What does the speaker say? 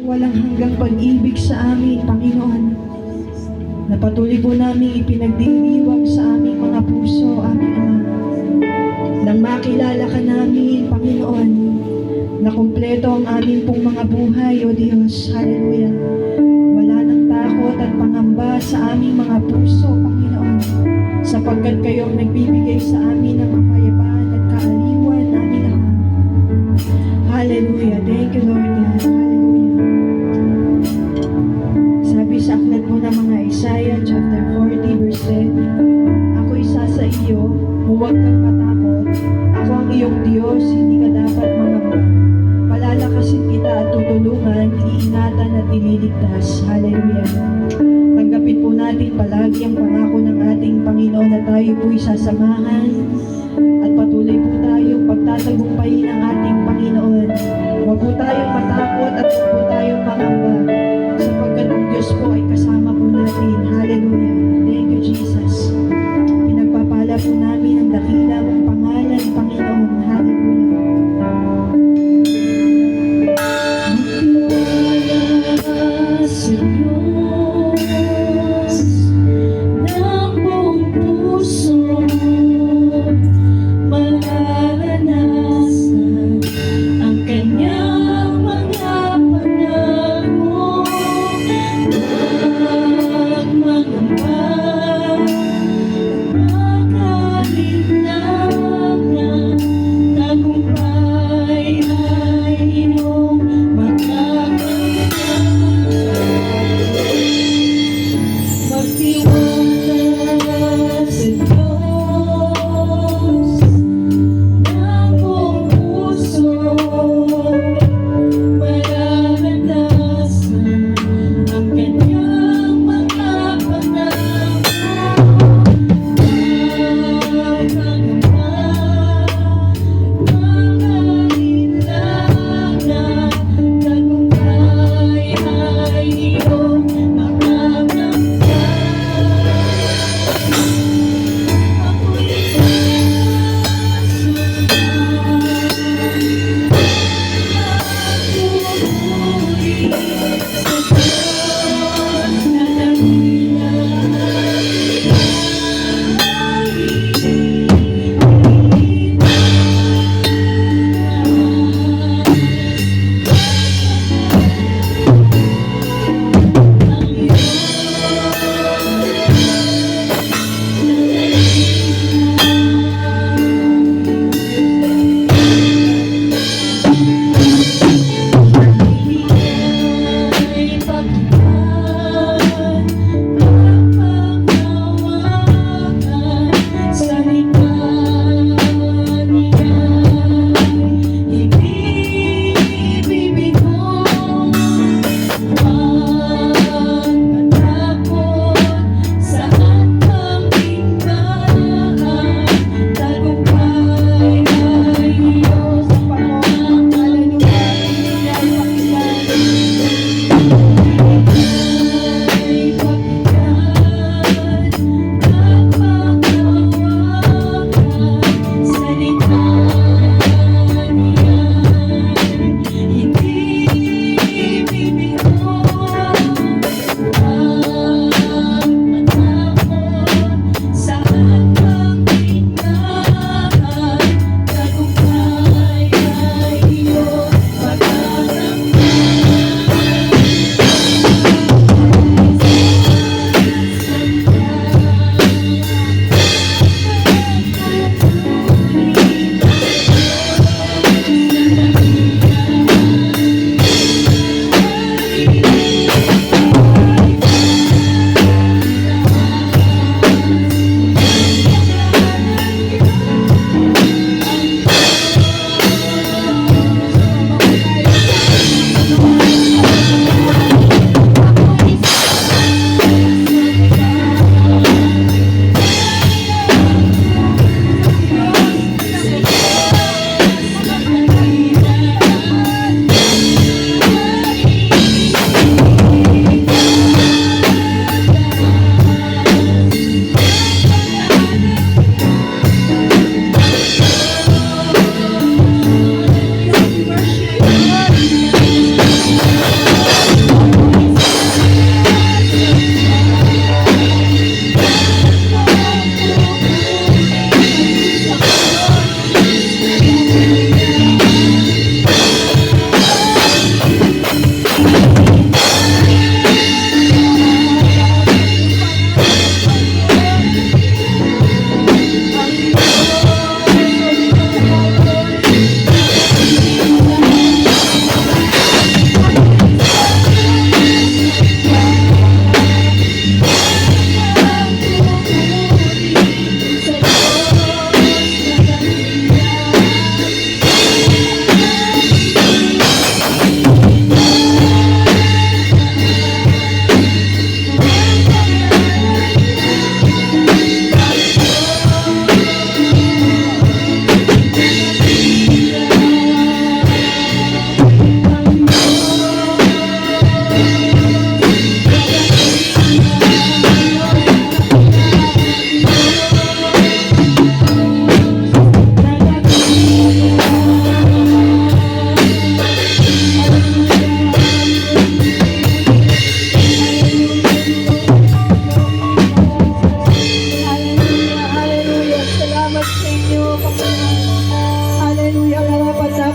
walang hanggang pag-ibig sa amin, Panginoon, na patuloy po namin ipinagdiriwang sa aming mga puso, aming Ama. Nang makilala ka namin, Panginoon, na kumpleto ang aming pong mga buhay, O Diyos, hallelujah. Wala nang takot at pangamba sa aming mga puso, Panginoon, sapagkat kayong nagbibigay sa amin ng kapayapaan at kaaliwan, aming Ama. Hallelujah. Thank you, Lord God. Hallelujah. Sabi sa aklat mo ng mga Isaiah chapter 40 verse 10, ako'y isa sa iyo, huwag kang matakot. Ako ang iyong Diyos, hindi ka dapat mangamba. Palalakasin kita at tutulungan, iingatan at ililigtas. Hallelujah. Tanggapin po natin palagi ang pangako ng ating Panginoon na tayo po'y sasamahan at patuloy po tayong pagtatagumpayin ng ating Panginoon. Huwag po tayong matakot at huwag po tayong